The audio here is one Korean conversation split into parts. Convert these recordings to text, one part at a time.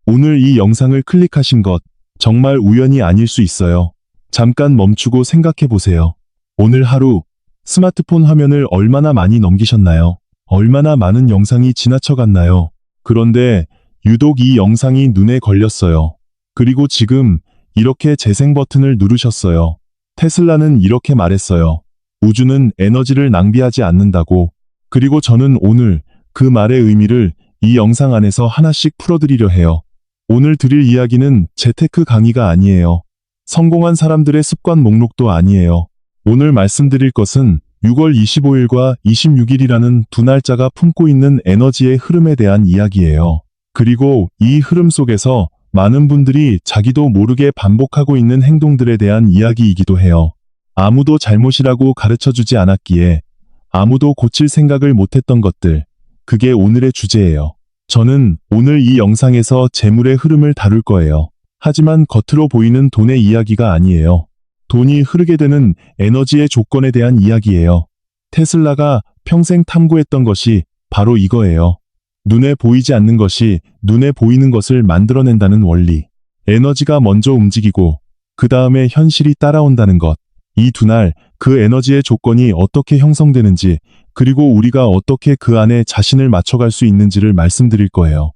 오늘 이 영상을 클릭하신 것 정말 우연이 아닐 수 있어요. 잠깐 멈추고 생각해 보세요. 오늘 하루 스마트폰 화면을 얼마나 많이 넘기셨나요? 얼마나 많은 영상이 지나쳐 갔나요? 그런데 유독 이 영상이 눈에 걸렸어요. 그리고 지금 이렇게 재생 버튼을 누르셨어요. 테슬라는 이렇게 말했어요. 우주는 에너지를 낭비하지 않는다고. 그리고 저는 오늘 그 말의 의미를 이 영상 안에서 하나씩 풀어드리려 해요. 오늘 드릴 이야기는 재테크 강의가 아니에요. 성공한 사람들의 습관 목록도 아니에요. 오늘 말씀드릴 것은 6월 25일과 26일이라는 두 날짜가 품고 있는 에너지의 흐름에 대한 이야기예요. 그리고 이 흐름 속에서 많은 분들이 자기도 모르게 반복하고 있는 행동들에 대한 이야기이기도 해요. 아무도 잘못이라고 가르쳐주지 않았기에 아무도 고칠 생각을 못했던 것들, 그게 오늘의 주제예요. 저는 오늘 이 영상에서 재물의 흐름을 다룰 거예요. 하지만 겉으로 보이는 돈의 이야기가 아니에요. 돈이 흐르게 되는 에너지의 조건에 대한 이야기예요. 테슬라가 평생 탐구했던 것이 바로 이거예요. 눈에 보이지 않는 것이 눈에 보이는 것을 만들어낸다는 원리. 에너지가 먼저 움직이고 그 다음에 현실이 따라온다는 것. 이 두 날 그 에너지의 조건이 어떻게 형성되는지, 그리고 우리가 어떻게 그 안에 자신을 맞춰갈 수 있는지를 말씀드릴 거예요.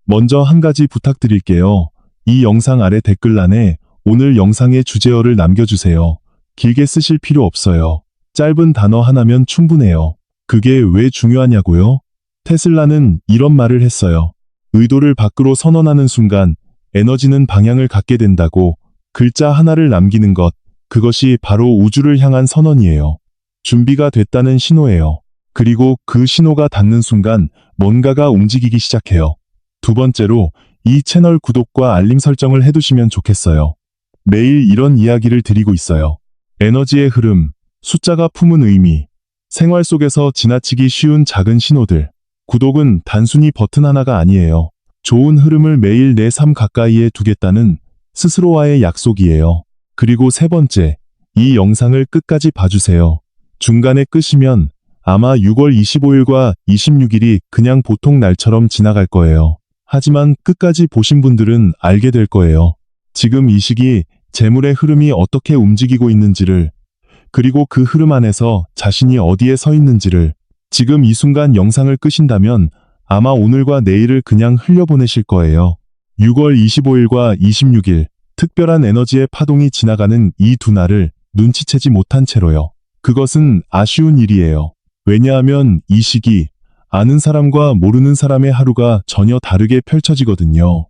먼저 한 가지 부탁드릴게요. 이 영상 아래 댓글란에 오늘 영상의 주제어를 남겨주세요. 길게 쓰실 필요 없어요. 짧은 단어 하나면 충분해요. 그게 왜 중요하냐고요? 테슬라는 이런 말을 했어요. 의도를 밖으로 선언하는 순간 에너지는 방향을 갖게 된다고. 글자 하나를 남기는 것, 그것이 바로 우주를 향한 선언이에요. 준비가 됐다는 신호예요. 그리고 그 신호가 닿는 순간 뭔가가 움직이기 시작해요. 두 번째로, 이 채널 구독과 알림 설정을 해두시면 좋겠어요. 매일 이런 이야기를 드리고 있어요. 에너지의 흐름, 숫자가 품은 의미, 생활 속에서 지나치기 쉬운 작은 신호들. 구독은 단순히 버튼 하나가 아니에요. 좋은 흐름을 매일 내 삶 가까이에 두겠다는 스스로와의 약속이에요. 그리고 세 번째, 이 영상을 끝까지 봐주세요. 중간에 끄시면 아마 6월 25일과 26일이 그냥 보통 날처럼 지나갈 거예요. 하지만 끝까지 보신 분들은 알게 될 거예요. 지금 이 시기 재물의 흐름이 어떻게 움직이고 있는지를, 그리고 그 흐름 안에서 자신이 어디에 서 있는지를. 지금 이 순간 영상을 끄신다면 아마 오늘과 내일을 그냥 흘려보내실 거예요. 6월 25일과 26일, 특별한 에너지의 파동이 지나가는 이 두 날을 눈치채지 못한 채로요. 그것은 아쉬운 일이에요. 왜냐하면 이 시기, 아는 사람과 모르는 사람의 하루가 전혀 다르게 펼쳐지거든요.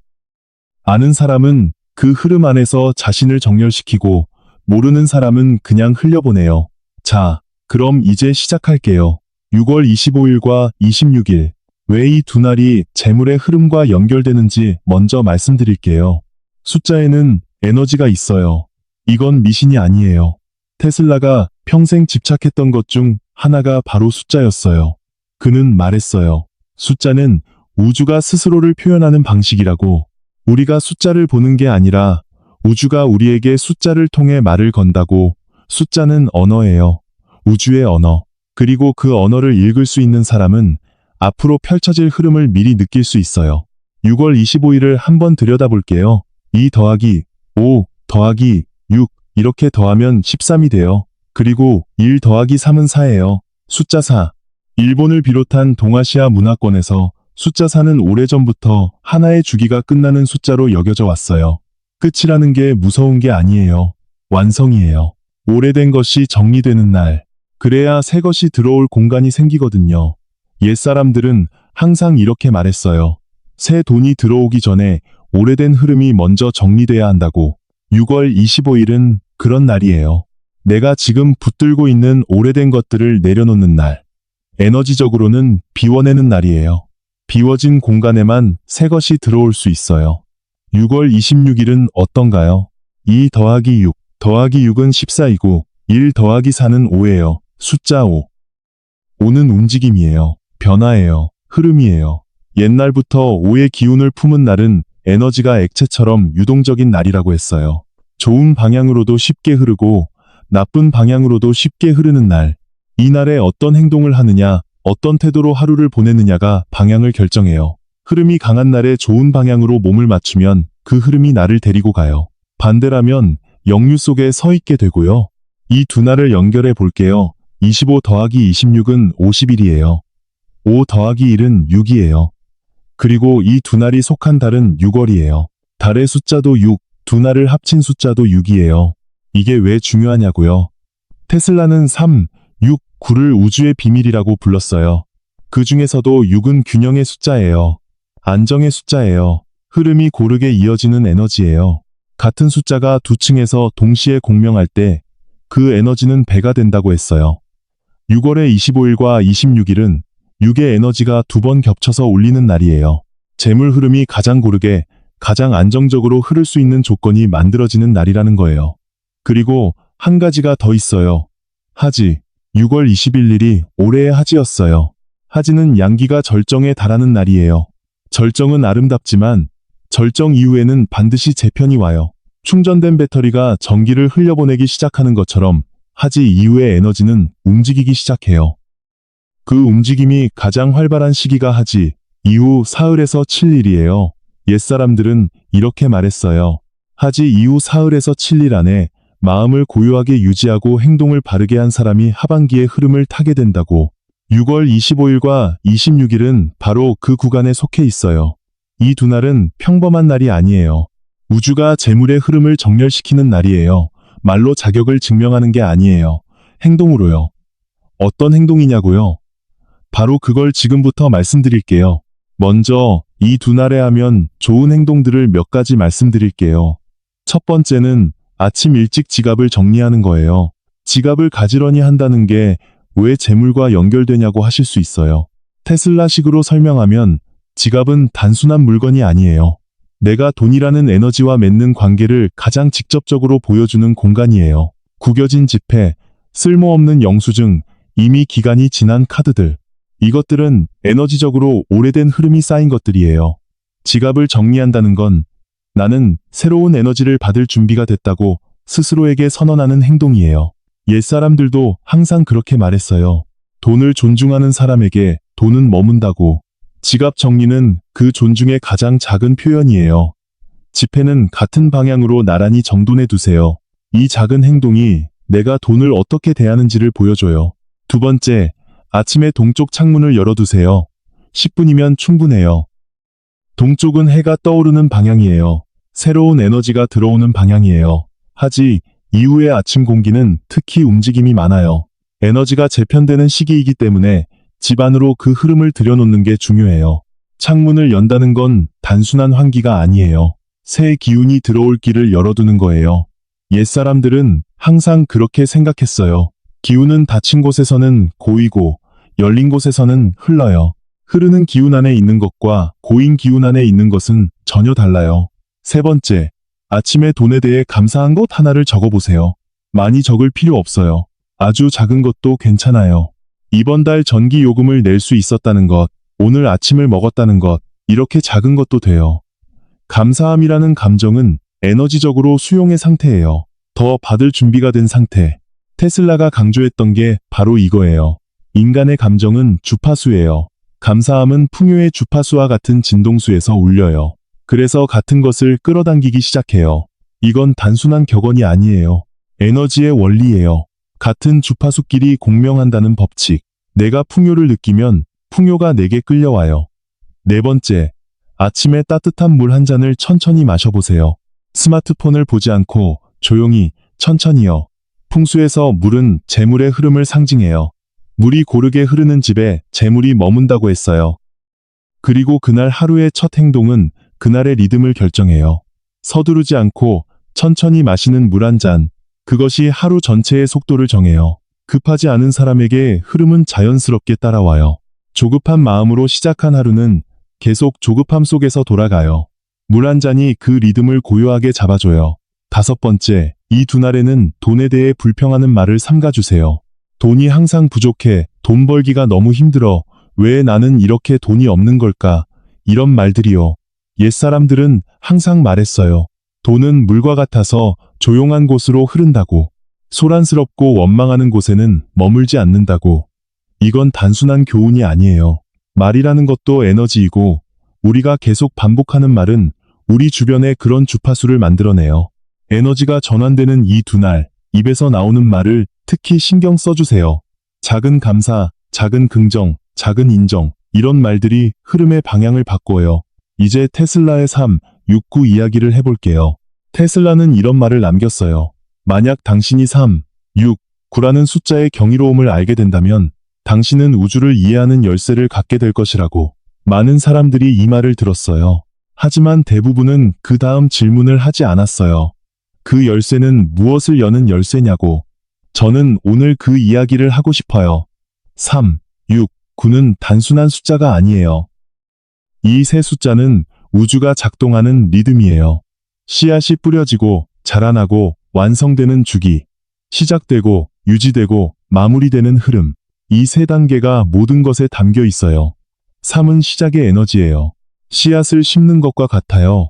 아는 사람은 그 흐름 안에서 자신을 정렬시키고, 모르는 사람은 그냥 흘려보내요. 자, 그럼 이제 시작할게요. 6월 25일과 26일, 왜 이 두 날이 재물의 흐름과 연결되는지 먼저 말씀드릴게요. 숫자에는 에너지가 있어요. 이건 미신이 아니에요. 테슬라가 평생 집착했던 것 중 하나가 바로 숫자였어요. 그는 말했어요. 숫자는 우주가 스스로를 표현하는 방식이라고. 우리가 숫자를 보는 게 아니라 우주가 우리에게 숫자를 통해 말을 건다고. 숫자는 언어예요. 우주의 언어. 그리고 그 언어를 읽을 수 있는 사람은 앞으로 펼쳐질 흐름을 미리 느낄 수 있어요. 6월 25일을 한번 들여다볼게요. 2 더하기 5 더하기 6 이렇게 더하면 13이 돼요. 그리고 1 더하기 3은 4예요. 숫자 4. 일본을 비롯한 동아시아 문화권에서 숫자 4는 오래전부터 하나의 주기가 끝나는 숫자로 여겨져 왔어요. 끝이라는 게 무서운 게 아니에요. 완성이에요. 오래된 것이 정리되는 날. 그래야 새 것이 들어올 공간이 생기거든요. 옛사람들은 항상 이렇게 말했어요. 새 돈이 들어오기 전에 오래된 흐름이 먼저 정리돼야 한다고. 6월 25일은 그런 날이에요. 내가 지금 붙들고 있는 오래된 것들을 내려놓는 날. 에너지적으로는 비워내는 날이에요. 비워진 공간에만 새 것이 들어올 수 있어요. 6월 26일은 어떤가요? 2 더하기 6 더하기 6은 14이고 1 더하기 4는 5예요. 숫자 5. 5는 움직임이에요. 변화예요. 흐름이에요. 옛날부터 5의 기운을 품은 날은 에너지가 액체처럼 유동적인 날이라고 했어요. 좋은 방향으로도 쉽게 흐르고 나쁜 방향으로도 쉽게 흐르는 날. 이 날에 어떤 행동을 하느냐, 어떤 태도로 하루를 보내느냐가 방향을 결정해요. 흐름이 강한 날에 좋은 방향으로 몸을 맞추면 그 흐름이 나를 데리고 가요. 반대라면 역류 속에 서 있게 되고요. 이 두 날을 연결해 볼게요. 25 더하기 26은 50일이에요. 5 더하기 1은 6이에요. 그리고 이 두 날이 속한 달은 6월이에요. 달의 숫자도 6, 두 날을 합친 숫자도 6이에요. 이게 왜 중요하냐고요? 테슬라는 3, 6, 9를 우주의 비밀이라고 불렀어요. 그 중에서도 6은 균형의 숫자예요. 안정의 숫자예요. 흐름이 고르게 이어지는 에너지예요. 같은 숫자가 두 층에서 동시에 공명할 때 그 에너지는 배가 된다고 했어요. 6월의 25일과 26일은 6의 에너지가 두 번 겹쳐서 울리는 날이에요. 재물 흐름이 가장 고르게, 가장 안정적으로 흐를 수 있는 조건이 만들어지는 날이라는 거예요. 그리고 한 가지가 더 있어요. 하지. 6월 21일이 올해의 하지였어요. 하지는 양기가 절정에 달하는 날이에요. 절정은 아름답지만 절정 이후에는 반드시 재편이 와요. 충전된 배터리가 전기를 흘려보내기 시작하는 것처럼 하지 이후의 에너지는 움직이기 시작해요. 그 움직임이 가장 활발한 시기가 하지 이후 사흘에서 7일이에요. 옛사람들은 이렇게 말했어요. 하지 이후 사흘에서 7일 안에 마음을 고요하게 유지하고 행동을 바르게 한 사람이 하반기의 흐름을 타게 된다고. 6월 25일과 26일은 바로 그 구간에 속해 있어요. 이 두 날은 평범한 날이 아니에요. 우주가 재물의 흐름을 정렬시키는 날이에요. 말로 자격을 증명하는 게 아니에요. 행동으로요. 어떤 행동이냐고요? 바로 그걸 지금부터 말씀드릴게요. 먼저 이 두 날에 하면 좋은 행동들을 몇 가지 말씀드릴게요. 첫 번째는 아침 일찍 지갑을 정리하는 거예요. 지갑을 가지런히 한다는 게 왜 재물과 연결되냐고 하실 수 있어요. 테슬라식으로 설명하면 지갑은 단순한 물건이 아니에요. 내가 돈이라는 에너지와 맺는 관계를 가장 직접적으로 보여주는 공간이에요. 구겨진 지폐, 쓸모없는 영수증, 이미 기간이 지난 카드들. 이것들은 에너지적으로 오래된 흐름이 쌓인 것들이에요. 지갑을 정리한다는 건 나는 새로운 에너지를 받을 준비가 됐다고 스스로에게 선언하는 행동이에요. 옛사람들도 항상 그렇게 말했어요. 돈을 존중하는 사람에게 돈은 머문다고. 지갑 정리는 그 존중의 가장 작은 표현이에요. 지폐는 같은 방향으로 나란히 정돈해 두세요. 이 작은 행동이 내가 돈을 어떻게 대하는지를 보여줘요. 두 번째, 아침에 동쪽 창문을 열어두세요. 10분이면 충분해요. 동쪽은 해가 떠오르는 방향이에요. 새로운 에너지가 들어오는 방향이에요. 하지, 이후의 아침 공기는 특히 움직임이 많아요. 에너지가 재편되는 시기이기 때문에 집 안으로 그 흐름을 들여놓는 게 중요해요. 창문을 연다는 건 단순한 환기가 아니에요. 새 기운이 들어올 길을 열어두는 거예요. 옛사람들은 항상 그렇게 생각했어요. 기운은 닫힌 곳에서는 고이고 열린 곳에서는 흘러요. 흐르는 기운 안에 있는 것과 고인 기운 안에 있는 것은 전혀 달라요. 세 번째, 아침에 돈에 대해 감사한 것 하나를 적어보세요. 많이 적을 필요 없어요. 아주 작은 것도 괜찮아요. 이번 달 전기 요금을 낼 수 있었다는 것, 오늘 아침을 먹었다는 것, 이렇게 작은 것도 돼요. 감사함이라는 감정은 에너지적으로 수용의 상태예요. 더 받을 준비가 된 상태. 테슬라가 강조했던 게 바로 이거예요. 인간의 감정은 주파수예요. 감사함은 풍요의 주파수와 같은 진동수에서 울려요. 그래서 같은 것을 끌어당기기 시작해요. 이건 단순한 격언이 아니에요. 에너지의 원리예요. 같은 주파수끼리 공명한다는 법칙. 내가 풍요를 느끼면 풍요가 내게 끌려와요. 네 번째, 아침에 따뜻한 물 한 잔을 천천히 마셔보세요. 스마트폰을 보지 않고 조용히, 천천히요. 풍수에서 물은 재물의 흐름을 상징해요. 물이 고르게 흐르는 집에 재물이 머문다고 했어요. 그리고 그날 하루의 첫 행동은 그날의 리듬을 결정해요. 서두르지 않고 천천히 마시는 물 한 잔. 그것이 하루 전체의 속도를 정해요. 급하지 않은 사람에게 흐름은 자연스럽게 따라와요. 조급한 마음으로 시작한 하루는 계속 조급함 속에서 돌아가요. 물 한 잔이 그 리듬을 고요하게 잡아줘요. 다섯 번째, 이 두 날에는 돈에 대해 불평하는 말을 삼가주세요. 돈이 항상 부족해, 돈 벌기가 너무 힘들어, 왜 나는 이렇게 돈이 없는 걸까? 이런 말들이요. 옛사람들은 항상 말했어요. 돈은 물과 같아서 조용한 곳으로 흐른다고. 소란스럽고 원망하는 곳에는 머물지 않는다고. 이건 단순한 교훈이 아니에요. 말이라는 것도 에너지이고 우리가 계속 반복하는 말은 우리 주변에 그런 주파수를 만들어내요. 에너지가 전환되는 이 두 날, 입에서 나오는 말을 특히 신경 써주세요. 작은 감사, 작은 긍정, 작은 인정, 이런 말들이 흐름의 방향을 바꿔요. 이제 테슬라의 3, 6, 9 이야기를 해볼게요. 테슬라는 이런 말을 남겼어요. 만약 당신이 3, 6, 9라는 숫자의 경이로움을 알게 된다면 당신은 우주를 이해하는 열쇠를 갖게 될 것이라고. 많은 사람들이 이 말을 들었어요. 하지만 대부분은 그 다음 질문을 하지 않았어요. 그 열쇠는 무엇을 여는 열쇠냐고. 저는 오늘 그 이야기를 하고 싶어요. 3, 6, 9는 단순한 숫자가 아니에요. 이 세 숫자는 우주가 작동하는 리듬이에요. 씨앗이 뿌려지고 자라나고 완성되는 주기, 시작되고 유지되고 마무리되는 흐름. 이 세 단계가 모든 것에 담겨 있어요. 3은 시작의 에너지예요. 씨앗을 심는 것과 같아요.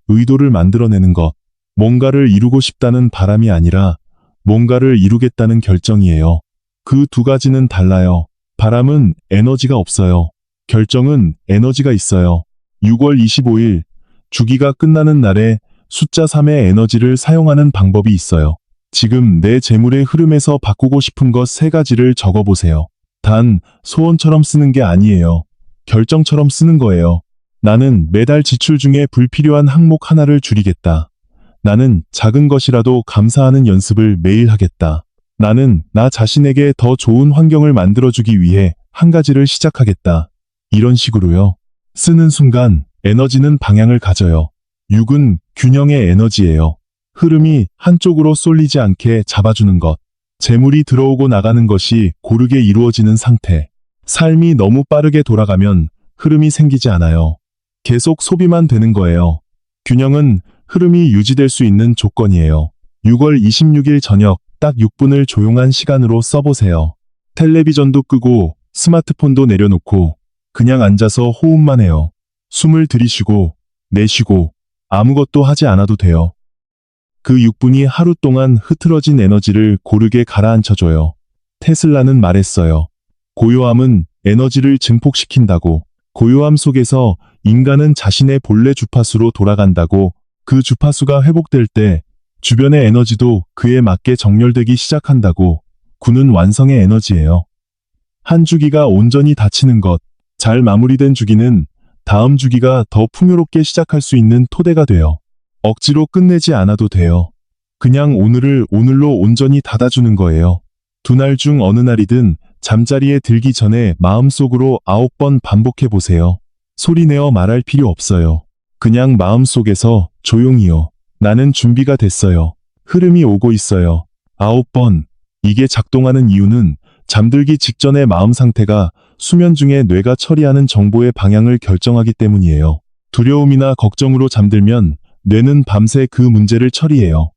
의도를 만들어내는 것. 뭔가를 이루고 싶다는 바람이 아니라 뭔가를 이루겠다는 결정이에요. 그 두 가지는 달라요. 바람은 에너지가 없어요. 결정은 에너지가 있어요. 6월 25일, 주기가 끝나는 날에 숫자 3의 에너지를 사용하는 방법이 있어요. 지금 내 재물의 흐름에서 바꾸고 싶은 것 3가지를 적어보세요. 단, 소원처럼 쓰는 게 아니에요. 결정처럼 쓰는 거예요. 나는 매달 지출 중에 불필요한 항목 하나를 줄이겠다. 나는 작은 것이라도 감사하는 연습을 매일 하겠다. 나는 나 자신에게 더 좋은 환경을 만들어주기 위해 한 가지를 시작하겠다. 이런 식으로요. 쓰는 순간 에너지는 방향을 가져요. 6은 균형의 에너지예요. 흐름이 한쪽으로 쏠리지 않게 잡아주는 것. 재물이 들어오고 나가는 것이 고르게 이루어지는 상태. 삶이 너무 빠르게 돌아가면 흐름이 생기지 않아요. 계속 소비만 되는 거예요. 균형은 흐름이 유지될 수 있는 조건이에요. 6월 26일 저녁 딱 6분을 조용한 시간으로 써보세요. 텔레비전도 끄고 스마트폰도 내려놓고 그냥 앉아서 호흡만 해요. 숨을 들이쉬고 내쉬고 아무것도 하지 않아도 돼요. 그 6분이 하루 동안 흐트러진 에너지를 고르게 가라앉혀줘요. 테슬라는 말했어요. 고요함은 에너지를 증폭시킨다고. 고요함 속에서 인간은 자신의 본래 주파수로 돌아간다고. 그 주파수가 회복될 때 주변의 에너지도 그에 맞게 정렬되기 시작한다고. 9는 완성의 에너지예요. 한 주기가 온전히 닫히는 것, 잘 마무리된 주기는 다음 주기가 더 풍요롭게 시작할 수 있는 토대가 돼요. 억지로 끝내지 않아도 돼요. 그냥 오늘을 오늘로 온전히 닫아주는 거예요. 두 날 중 어느 날이든 잠자리에 들기 전에 마음속으로 9번 반복해 보세요. 소리내어 말할 필요 없어요. 그냥 마음속에서 조용히요. 나는 준비가 됐어요. 흐름이 오고 있어요. 9번. 이게 작동하는 이유는 잠들기 직전의 마음 상태가 수면 중에 뇌가 처리하는 정보의 방향을 결정하기 때문이에요. 두려움이나 걱정으로 잠들면 뇌는 밤새 그 문제를 처리해요.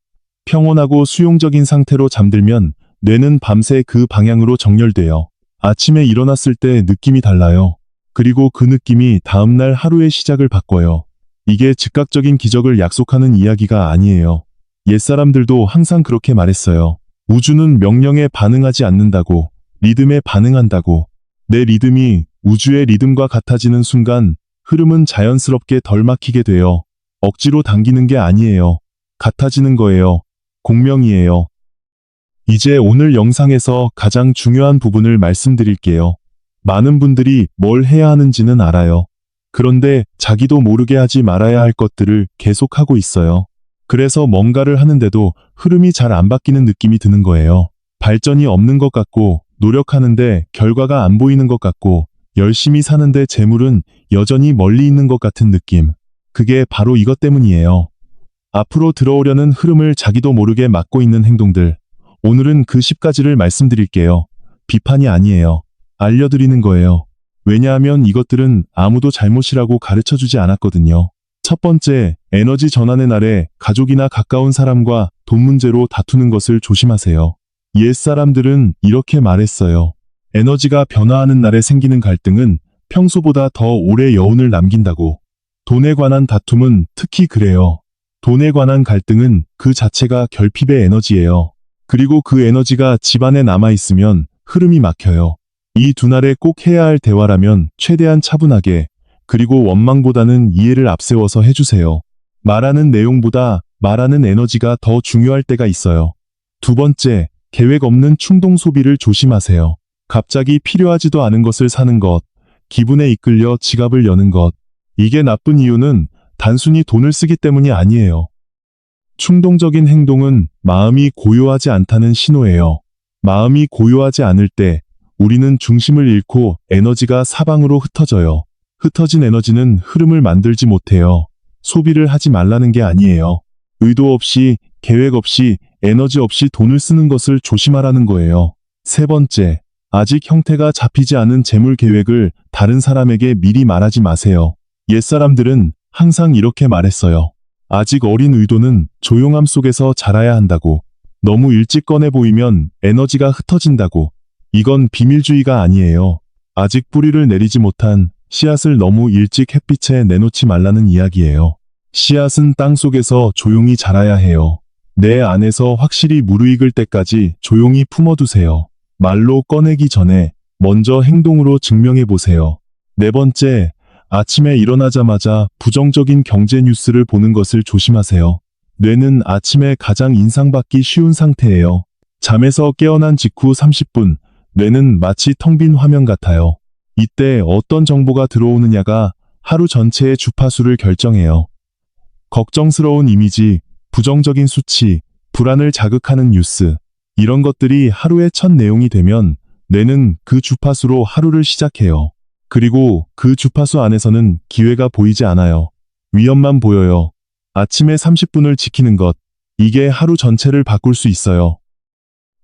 평온하고 수용적인 상태로 잠들면 뇌는 밤새 그 방향으로 정렬돼요. 아침에 일어났을 때 느낌이 달라요. 그리고 그 느낌이 다음날 하루의 시작을 바꿔요. 이게 즉각적인 기적을 약속하는 이야기가 아니에요. 옛사람들도 항상 그렇게 말했어요. 우주는 명령에 반응하지 않는다고, 리듬에 반응한다고. 내 리듬이 우주의 리듬과 같아지는 순간 흐름은 자연스럽게 덜 막히게 돼요. 억지로 당기는 게 아니에요. 같아지는 거예요. 공명이에요. 이제 오늘 영상에서 가장 중요한 부분을 말씀드릴게요. 많은 분들이 뭘 해야 하는지는 알아요. 그런데 자기도 모르게 하지 말아야 할 것들을 계속하고 있어요. 그래서 뭔가를 하는데도 흐름이 잘 안 바뀌는 느낌이 드는 거예요. 발전이 없는 것 같고, 노력하는데 결과가 안 보이는 것 같고, 열심히 사는데 재물은 여전히 멀리 있는 것 같은 느낌. 그게 바로 이것 때문이에요. 앞으로 들어오려는 흐름을 자기도 모르게 막고 있는 행동들. 오늘은 그 10가지를 말씀드릴게요. 비판이 아니에요. 알려드리는 거예요. 왜냐하면 이것들은 아무도 잘못이라고 가르쳐주지 않았거든요. 첫 번째, 에너지 전환의 날에 가족이나 가까운 사람과 돈 문제로 다투는 것을 조심하세요. 옛사람들은 이렇게 말했어요. 에너지가 변화하는 날에 생기는 갈등은 평소보다 더 오래 여운을 남긴다고. 돈에 관한 다툼은 특히 그래요. 돈에 관한 갈등은 그 자체가 결핍의 에너지예요. 그리고 그 에너지가 집안에 남아있으면 흐름이 막혀요. 이 두 날에 꼭 해야 할 대화라면 최대한 차분하게, 그리고 원망보다는 이해를 앞세워서 해주세요. 말하는 내용보다 말하는 에너지가 더 중요할 때가 있어요. 두 번째, 계획 없는 충동 소비를 조심하세요. 갑자기 필요하지도 않은 것을 사는 것, 기분에 이끌려 지갑을 여는 것. 이게 나쁜 이유는 단순히 돈을 쓰기 때문이 아니에요. 충동적인 행동은 마음이 고요하지 않다는 신호예요. 마음이 고요하지 않을 때 우리는 중심을 잃고 에너지가 사방으로 흩어져요. 흩어진 에너지는 흐름을 만들지 못해요. 소비를 하지 말라는 게 아니에요. 의도 없이, 계획 없이, 에너지 없이 돈을 쓰는 것을 조심하라는 거예요. 세 번째, 아직 형태가 잡히지 않은 재물 계획을 다른 사람에게 미리 말하지 마세요. 옛사람들은 항상 이렇게 말했어요. 아직 어린 의도는 조용함 속에서 자라야 한다고. 너무 일찍 꺼내 보이면 에너지가 흩어진다고. 이건 비밀주의가 아니에요. 아직 뿌리를 내리지 못한 씨앗을 너무 일찍 햇빛에 내놓지 말라는 이야기예요. 씨앗은 땅 속에서 조용히 자라야 해요. 내 안에서 확실히 무르익을 때까지 조용히 품어두세요. 말로 꺼내기 전에 먼저 행동으로 증명해 보세요. 네 번째, 아침에 일어나자마자 부정적인 경제 뉴스를 보는 것을 조심하세요. 뇌는 아침에 가장 인상받기 쉬운 상태예요. 잠에서 깨어난 직후 30분, 뇌는 마치 텅 빈 화면 같아요. 이때 어떤 정보가 들어오느냐가 하루 전체의 주파수를 결정해요. 걱정스러운 이미지, 부정적인 수치, 불안을 자극하는 뉴스, 이런 것들이 하루의 첫 내용이 되면 뇌는 그 주파수로 하루를 시작해요. 그리고 그 주파수 안에서는 기회가 보이지 않아요. 위험만 보여요. 아침에 30분을 지키는 것, 이게 하루 전체를 바꿀 수 있어요.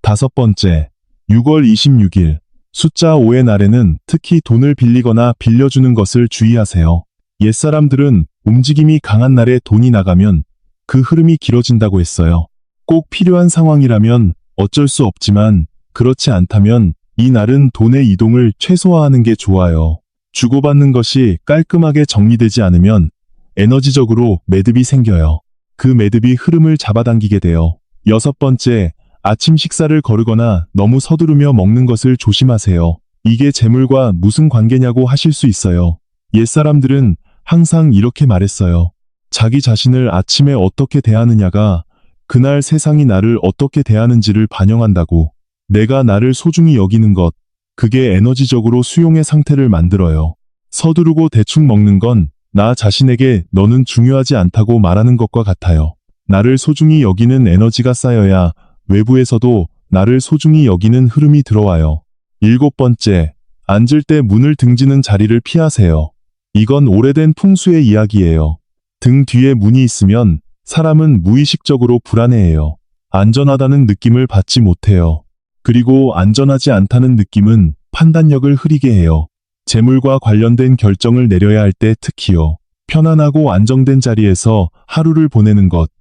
다섯 번째, 6월 26일, 숫자 5의 날에는 특히 돈을 빌리거나 빌려주는 것을 주의하세요. 옛사람들은 움직임이 강한 날에 돈이 나가면 그 흐름이 길어진다고 했어요. 꼭 필요한 상황이라면 어쩔 수 없지만 그렇지 않다면 이 날은 돈의 이동을 최소화하는 게 좋아요. 주고받는 것이 깔끔하게 정리되지 않으면 에너지적으로 매듭이 생겨요. 그 매듭이 흐름을 잡아당기게 돼요. 여섯 번째, 아침 식사를 거르거나 너무 서두르며 먹는 것을 조심하세요. 이게 재물과 무슨 관계냐고 하실 수 있어요. 옛사람들은 항상 이렇게 말했어요. 자기 자신을 아침에 어떻게 대하느냐가 그날 세상이 나를 어떻게 대하는지를 반영한다고. 내가 나를 소중히 여기는 것, 그게 에너지적으로 수용의 상태를 만들어요. 서두르고 대충 먹는 건 나 자신에게 너는 중요하지 않다고 말하는 것과 같아요. 나를 소중히 여기는 에너지가 쌓여야 외부에서도 나를 소중히 여기는 흐름이 들어와요. 일곱 번째, 앉을 때 문을 등지는 자리를 피하세요. 이건 오래된 풍수의 이야기예요. 등 뒤에 문이 있으면 사람은 무의식적으로 불안해해요. 안전하다는 느낌을 받지 못해요. 그리고 안전하지 않다는 느낌은 판단력을 흐리게 해요. 재물과 관련된 결정을 내려야 할 때 특히요. 편안하고 안정된 자리에서 하루를 보내는 것,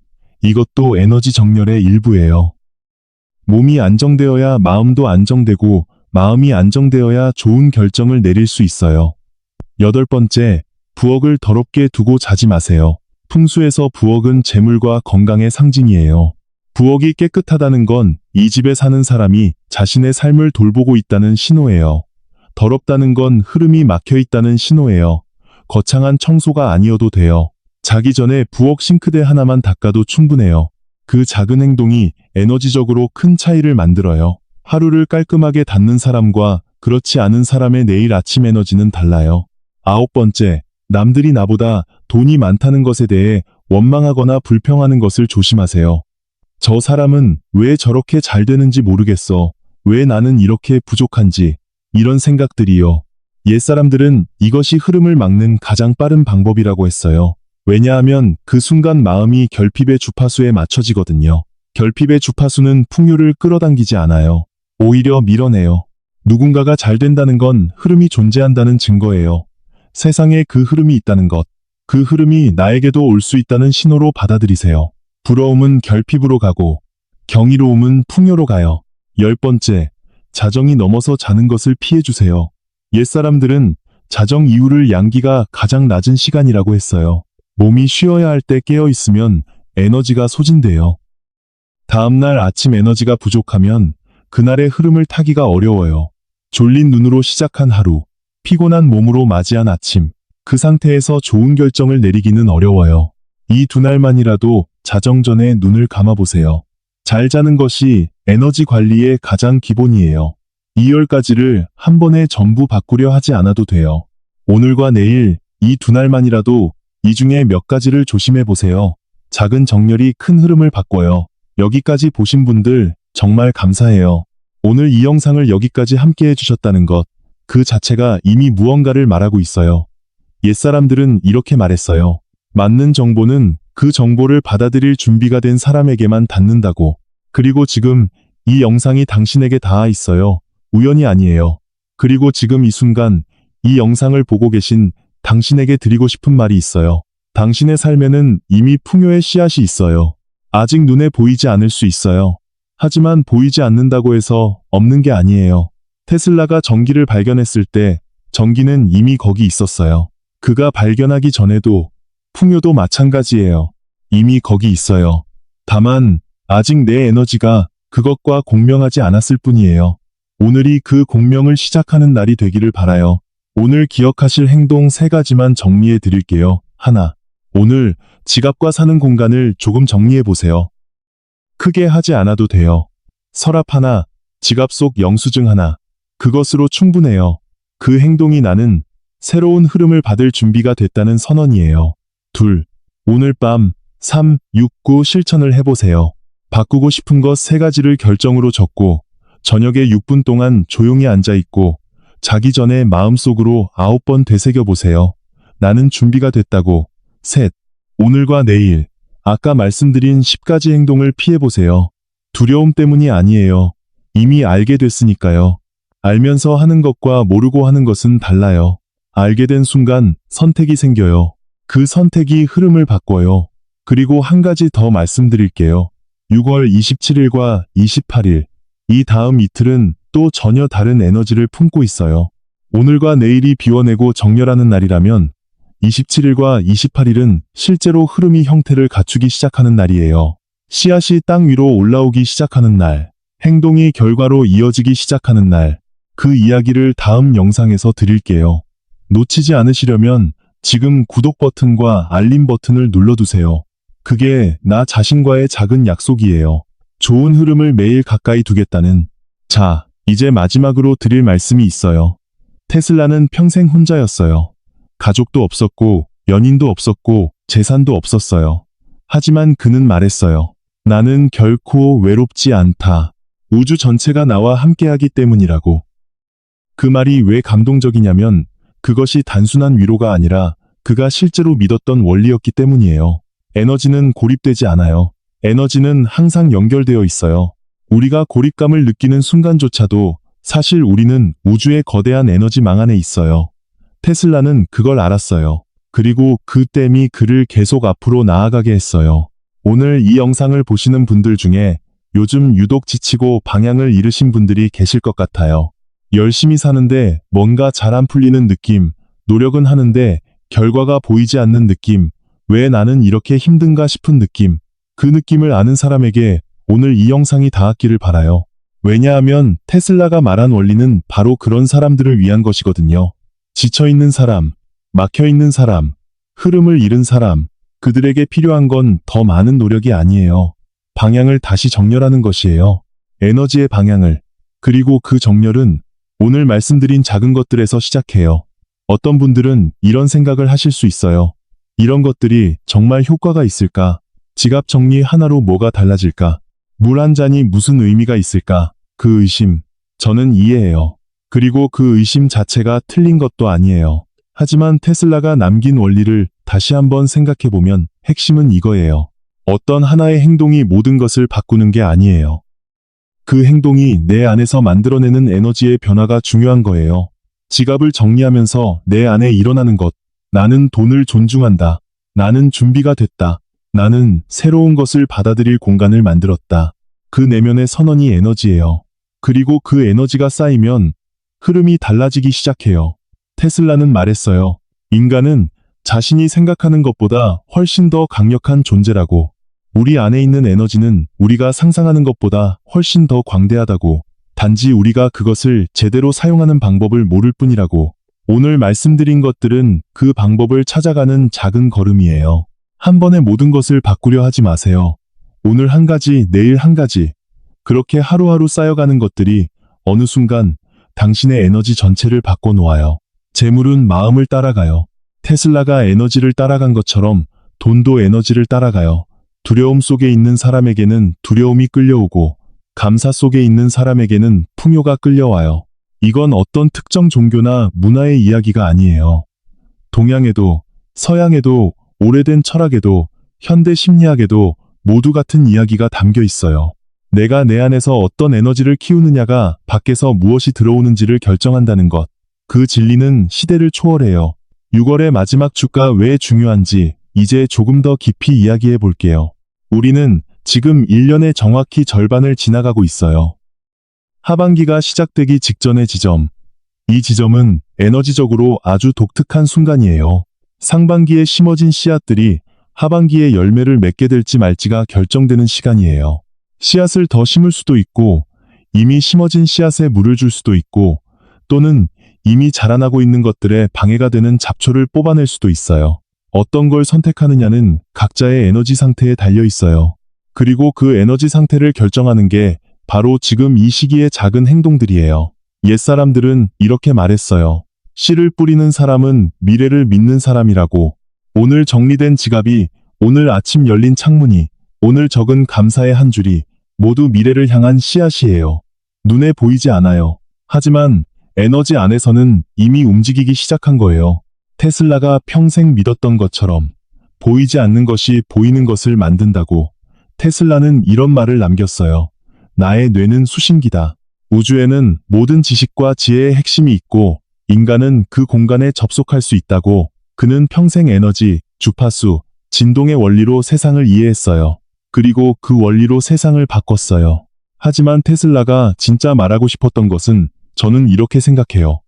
이것도 에너지 정렬의 일부예요. 몸이 안정되어야 마음도 안정되고 마음이 안정되어야 좋은 결정을 내릴 수 있어요. 여덟 번째, 부엌을 더럽게 두고 자지 마세요. 풍수에서 부엌은 재물과 건강의 상징이에요. 부엌이 깨끗하다는 건 이 집에 사는 사람이 자신의 삶을 돌보고 있다는 신호예요. 더럽다는 건 흐름이 막혀 있다는 신호예요. 거창한 청소가 아니어도 돼요. 자기 전에 부엌 싱크대 하나만 닦아도 충분해요. 그 작은 행동이 에너지적으로 큰 차이를 만들어요. 하루를 깔끔하게 닫는 사람과 그렇지 않은 사람의 내일 아침 에너지는 달라요. 아홉 번째, 남들이 나보다 돈이 많다는 것에 대해 원망하거나 불평하는 것을 조심하세요. 저 사람은 왜 저렇게 잘 되는지 모르겠어. 왜 나는 이렇게 부족한지. 이런 생각들이요. 옛사람들은 이것이 흐름을 막는 가장 빠른 방법이라고 했어요. 왜냐하면 그 순간 마음이 결핍의 주파수에 맞춰지거든요. 결핍의 주파수는 풍요를 끌어당기지 않아요. 오히려 밀어내요. 누군가가 잘 된다는 건 흐름이 존재한다는 증거예요. 세상에 그 흐름이 있다는 것, 그 흐름이 나에게도 올 수 있다는 신호로 받아들이세요. 부러움은 결핍으로 가고 경이로움은 풍요로 가요. 열 번째, 자정이 넘어서 자는 것을 피해주세요. 옛사람들은 자정 이후를 양기가 가장 낮은 시간이라고 했어요. 몸이 쉬어야 할 때 깨어 있으면 에너지가 소진돼요. 다음날 아침 에너지가 부족하면 그날의 흐름을 타기가 어려워요. 졸린 눈으로 시작한 하루, 피곤한 몸으로 맞이한 아침, 그 상태에서 좋은 결정을 내리기는 어려워요. 이 두 날만이라도 자정 전에 눈을 감아보세요. 잘 자는 것이 에너지 관리의 가장 기본이에요. 2월까지를 한 번에 전부 바꾸려 하지 않아도 돼요. 오늘과 내일 이 두 날만이라도 이 중에 몇 가지를 조심해 보세요. 작은 정렬이 큰 흐름을 바꿔요. 여기까지 보신 분들 정말 감사해요. 오늘 이 영상을 여기까지 함께 해주셨다는 것, 그 자체가 이미 무언가를 말하고 있어요. 옛사람들은 이렇게 말했어요. 맞는 정보는 그 정보를 받아들일 준비가 된 사람에게만 닿는다고. 그리고 지금 이 영상이 당신에게 닿아 있어요. 우연이 아니에요. 그리고 지금 이 순간 이 영상을 보고 계신 당신에게 드리고 싶은 말이 있어요. 당신의 삶에는 이미 풍요의 씨앗이 있어요. 아직 눈에 보이지 않을 수 있어요. 하지만 보이지 않는다고 해서 없는 게 아니에요. 테슬라가 전기를 발견했을 때 전기는 이미 거기 있었어요. 그가 발견하기 전에도 풍요도 마찬가지예요. 이미 거기 있어요. 다만 아직 내 에너지가 그것과 공명하지 않았을 뿐이에요. 오늘이 그 공명을 시작하는 날이 되기를 바라요. 오늘 기억하실 행동 3가지만 정리해 드릴게요. 하나, 오늘 지갑과 사는 공간을 조금 정리해 보세요. 크게 하지 않아도 돼요. 서랍 하나, 지갑 속 영수증 하나, 그것으로 충분해요. 그 행동이 나는 새로운 흐름을 받을 준비가 됐다는 선언이에요. 둘, 오늘 밤 3, 6, 9 실천을 해보세요. 바꾸고 싶은 것 3가지를 결정으로 적고 저녁에 6분 동안 조용히 앉아있고 자기 전에 마음속으로 9번 되새겨보세요. 나는 준비가 됐다고. 셋, 오늘과 내일 아까 말씀드린 10가지 행동을 피해보세요. 두려움 때문이 아니에요. 이미 알게 됐으니까요. 알면서 하는 것과 모르고 하는 것은 달라요. 알게 된 순간 선택이 생겨요. 그 선택이 흐름을 바꿔요. 그리고 한 가지 더 말씀드릴게요. 6월 27일과 28일, 이 다음 이틀은 또 전혀 다른 에너지를 품고 있어요. 오늘과 내일이 비워내고 정렬하는 날이라면 27일과 28일은 실제로 흐름이 형태를 갖추기 시작하는 날이에요. 씨앗이 땅 위로 올라오기 시작하는 날, 행동이 결과로 이어지기 시작하는 날, 그 이야기를 다음 영상에서 드릴게요. 놓치지 않으시려면 지금 구독 버튼과 알림 버튼을 눌러두세요. 그게 나 자신과의 작은 약속이에요. 좋은 흐름을 매일 가까이 두겠다는. 자, 이제 마지막으로 드릴 말씀이 있어요. 테슬라는 평생 혼자였어요. 가족도 없었고, 연인도 없었고, 재산도 없었어요. 하지만 그는 말했어요. 나는 결코 외롭지 않다. 우주 전체가 나와 함께하기 때문이라고. 그 말이 왜 감동적이냐면 그것이 단순한 위로가 아니라 그가 실제로 믿었던 원리였기 때문이에요. 에너지는 고립되지 않아요. 에너지는 항상 연결되어 있어요. 우리가 고립감을 느끼는 순간조차도 사실 우리는 우주의 거대한 에너지망 안에 있어요. 테슬라는 그걸 알았어요. 그리고 그 댐이 그를 계속 앞으로 나아가게 했어요. 오늘 이 영상을 보시는 분들 중에 요즘 유독 지치고 방향을 잃으신 분들이 계실 것 같아요. 열심히 사는데 뭔가 잘 안 풀리는 느낌, 노력은 하는데 결과가 보이지 않는 느낌, 왜 나는 이렇게 힘든가 싶은 느낌, 그 느낌을 아는 사람에게 오늘 이 영상이 닿았기를 바라요. 왜냐하면 테슬라가 말한 원리는 바로 그런 사람들을 위한 것이거든요. 지쳐있는 사람, 막혀있는 사람, 흐름을 잃은 사람, 그들에게 필요한 건 더 많은 노력이 아니에요. 방향을 다시 정렬하는 것이에요. 에너지의 방향을. 그리고 그 정렬은 오늘 말씀드린 작은 것들에서 시작해요. 어떤 분들은 이런 생각을 하실 수 있어요. 이런 것들이 정말 효과가 있을까? 지갑 정리 하나로 뭐가 달라질까? 물 한 잔이 무슨 의미가 있을까? 그 의심, 저는 이해해요. 그리고 그 의심 자체가 틀린 것도 아니에요. 하지만 테슬라가 남긴 원리를 다시 한번 생각해보면 핵심은 이거예요. 어떤 하나의 행동이 모든 것을 바꾸는 게 아니에요. 그 행동이 내 안에서 만들어내는 에너지의 변화가 중요한 거예요. 지갑을 정리하면서 내 안에 일어나는 것. 나는 돈을 존중한다. 나는 준비가 됐다. 나는 새로운 것을 받아들일 공간을 만들었다. 그 내면의 선언이 에너지예요. 그리고 그 에너지가 쌓이면 흐름이 달라지기 시작해요. 테슬라는 말했어요. 인간은 자신이 생각하는 것보다 훨씬 더 강력한 존재라고. 우리 안에 있는 에너지는 우리가 상상하는 것보다 훨씬 더 광대하다고. 단지 우리가 그것을 제대로 사용하는 방법을 모를 뿐이라고. 오늘 말씀드린 것들은 그 방법을 찾아가는 작은 걸음이에요. 한 번에 모든 것을 바꾸려 하지 마세요. 오늘 한 가지, 내일 한 가지. 그렇게 하루하루 쌓여가는 것들이 어느 순간 당신의 에너지 전체를 바꿔놓아요. 재물은 마음을 따라가요. 테슬라가 에너지를 따라간 것처럼 돈도 에너지를 따라가요. 두려움 속에 있는 사람에게는 두려움이 끌려오고 감사 속에 있는 사람에게는 풍요가 끌려와요. 이건 어떤 특정 종교나 문화의 이야기가 아니에요. 동양에도 서양에도 오래된 철학에도 현대 심리학에도 모두 같은 이야기가 담겨 있어요. 내가 내 안에서 어떤 에너지를 키우느냐가 밖에서 무엇이 들어오는지를 결정한다는 것. 그 진리는 시대를 초월해요. 6월의 마지막 주가 왜 중요한지 이제 조금 더 깊이 이야기해 볼게요. 우리는 지금 1년의 정확히 절반을 지나가고 있어요. 하반기가 시작되기 직전의 지점. 이 지점은 에너지적으로 아주 독특한 순간이에요. 상반기에 심어진 씨앗들이 하반기에 열매를 맺게 될지 말지가 결정되는 시간이에요. 씨앗을 더 심을 수도 있고, 이미 심어진 씨앗에 물을 줄 수도 있고, 또는 이미 자라나고 있는 것들에 방해가 되는 잡초를 뽑아낼 수도 있어요. 어떤 걸 선택하느냐는 각자의 에너지 상태에 달려 있어요. 그리고 그 에너지 상태를 결정하는 게 바로 지금 이 시기의 작은 행동들이에요. 옛사람들은 이렇게 말했어요. 씨를 뿌리는 사람은 미래를 믿는 사람이라고. 오늘 정리된 지갑이, 오늘 아침 열린 창문이, 오늘 적은 감사의 한 줄이 모두 미래를 향한 씨앗이에요. 눈에 보이지 않아요. 하지만 에너지 안에서는 이미 움직이기 시작한 거예요. 테슬라가 평생 믿었던 것처럼 보이지 않는 것이 보이는 것을 만든다고. 테슬라는 이런 말을 남겼어요. 나의 뇌는 수신기다. 우주에는 모든 지식과 지혜의 핵심이 있고 인간은 그 공간에 접속할 수 있다고. 그는 평생 에너지, 주파수, 진동의 원리로 세상을 이해했어요. 그리고 그 원리로 세상을 바꿨어요. 하지만 테슬라가 진짜 말하고 싶었던 것은 저는 이렇게 생각해요.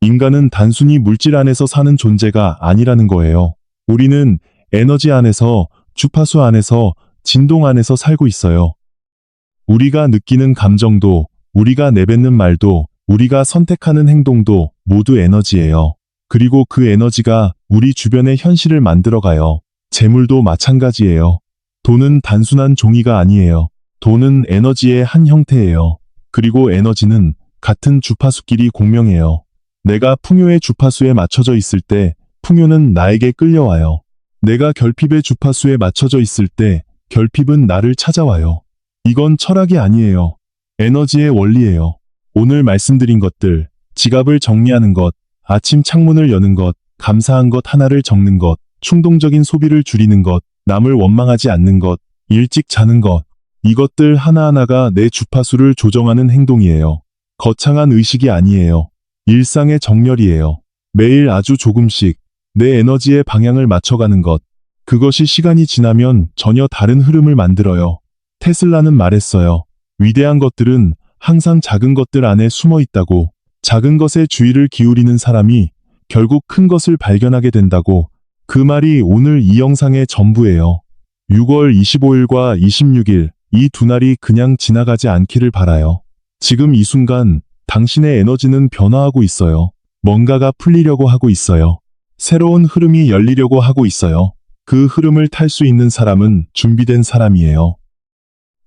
인간은 단순히 물질 안에서 사는 존재가 아니라는 거예요. 우리는 에너지 안에서, 주파수 안에서, 진동 안에서 살고 있어요. 우리가 느끼는 감정도, 우리가 내뱉는 말도, 우리가 선택하는 행동도 모두 에너지예요. 그리고 그 에너지가 우리 주변의 현실을 만들어가요. 재물도 마찬가지예요. 돈은 단순한 종이가 아니에요. 돈은 에너지의 한 형태예요. 그리고 에너지는 같은 주파수끼리 공명해요. 내가 풍요의 주파수에 맞춰져 있을 때 풍요는 나에게 끌려와요. 내가 결핍의 주파수에 맞춰져 있을 때 결핍은 나를 찾아와요. 이건 철학이 아니에요. 에너지의 원리예요. 오늘 말씀드린 것들, 지갑을 정리하는 것, 아침 창문을 여는 것, 감사한 것 하나를 적는 것, 충동적인 소비를 줄이는 것, 남을 원망하지 않는 것, 일찍 자는 것, 이것들 하나하나가 내 주파수를 조정하는 행동이에요. 거창한 의식이 아니에요. 일상의 정렬이에요. 매일 아주 조금씩 내 에너지의 방향을 맞춰가는 것. 그것이 시간이 지나면 전혀 다른 흐름을 만들어요. 테슬라는 말했어요. 위대한 것들은 항상 작은 것들 안에 숨어 있다고. 작은 것에 주의를 기울이는 사람이 결국 큰 것을 발견하게 된다고. 그 말이 오늘 이 영상의 전부예요. 6월 25일과 26일, 이 두 날이 그냥 지나가지 않기를 바라요. 지금 이 순간 당신의 에너지는 변화하고 있어요. 뭔가가 풀리려고 하고 있어요. 새로운 흐름이 열리려고 하고 있어요. 그 흐름을 탈 수 있는 사람은 준비된 사람이에요.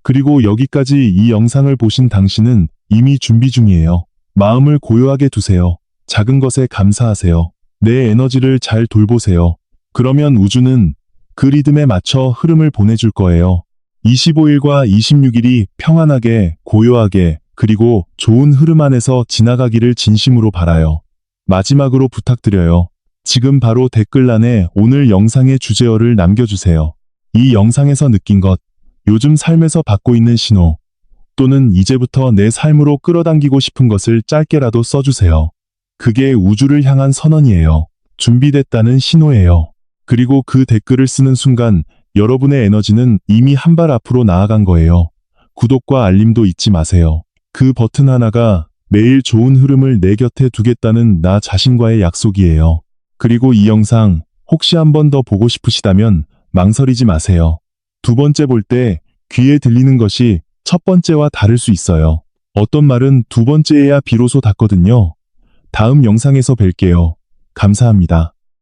그리고 여기까지 이 영상을 보신 당신은 이미 준비 중이에요. 마음을 고요하게 두세요. 작은 것에 감사하세요. 내 에너지를 잘 돌보세요. 그러면 우주는 그 리듬에 맞춰 흐름을 보내줄 거예요. 25일과 26일이 평안하게, 고요하게, 그리고 좋은 흐름 안에서 지나가기를 진심으로 바라요. 마지막으로 부탁드려요. 지금 바로 댓글란에 오늘 영상의 주제어를 남겨주세요. 이 영상에서 느낀 것, 요즘 삶에서 받고 있는 신호, 또는 이제부터 내 삶으로 끌어당기고 싶은 것을 짧게라도 써주세요. 그게 우주를 향한 선언이에요. 준비됐다는 신호예요. 그리고 그 댓글을 쓰는 순간 여러분의 에너지는 이미 한 발 앞으로 나아간 거예요. 구독과 알림도 잊지 마세요. 그 버튼 하나가 매일 좋은 흐름을 내 곁에 두겠다는 나 자신과의 약속이에요. 그리고 이 영상 혹시 한 번 더 보고 싶으시다면 망설이지 마세요. 두 번째 볼 때 귀에 들리는 것이 첫 번째와 다를 수 있어요. 어떤 말은 두 번째에야 비로소 닿거든요. 다음 영상에서 뵐게요. 감사합니다.